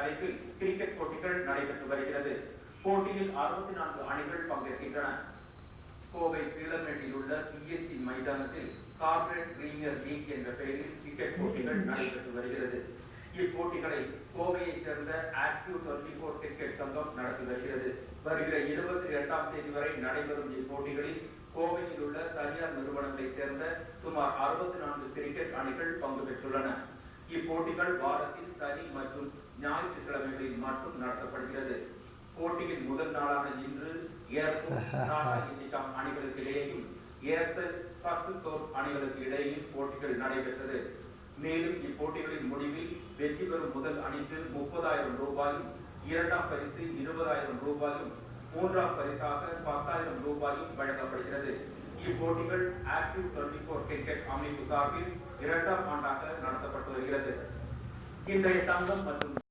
தலைப்பில் கிரிக்கெட் போட்டிகள் நடைபெற்று வருகிறது. போட்டியில் 64 அணிகள் பங்கேற்கின்றன. கோவை பீளமேட்டில் உள்ள PSC மைதானத்தில் கார்ப்பரேட் பிரீமியர் லீக் என்ற பெயரில் கிரிக்கெட் போட்டிகள் நடைபெற்று வருகிறது. இப்போட்டிகளை கோவையைச் சேர்ந்த ஆக்டிவ் 24 கிரிக்கெட் சங்கம் நடத்தி வருகிறது. வருகிற 28ஆம் தேதி வரை நடைபெறும் இப்போட்டிகளில் கோவையில் உள்ள தனியார் நிறுவனத்தைச் சேர்ந்த சுமார் 64 கிரிக்கெட் அணிகள் பங்கு பெற்றுள்ளன. இப்போட்டிகள் வாரத்தில் சனி மற்றும் ஞாயிற்றுக்கிழமைகளில் மட்டும் நடத்தப்படுகிறது. போட்டியின் முதல் நாளான இன்று அணிகளுக்கு இடையேயும் ஏர்செல் அணிகளுக்கு இடையேயும் போட்டிகள் நடைபெற்றது. மேலும் இப்போட்டிகளின் முடிவில் வெற்றி பெறும் முதல் அணிக்கு 30,000 ரூபாயும், இரண்டாம் பரிசு 20,000 ரூபாயும், மூன்றாம் பரிசாக 10,000 ரூபாயும் வழங்கப்படுகிறது. இப்போட்டிகள் ஆக்டிவ் 24 கிரிக்கெட் அமைப்பு சார்பில் 2ஆம் ஆண்டாக நடத்தப்பட்டு வருகிறது. இன்றைய தங்கம் மற்றும்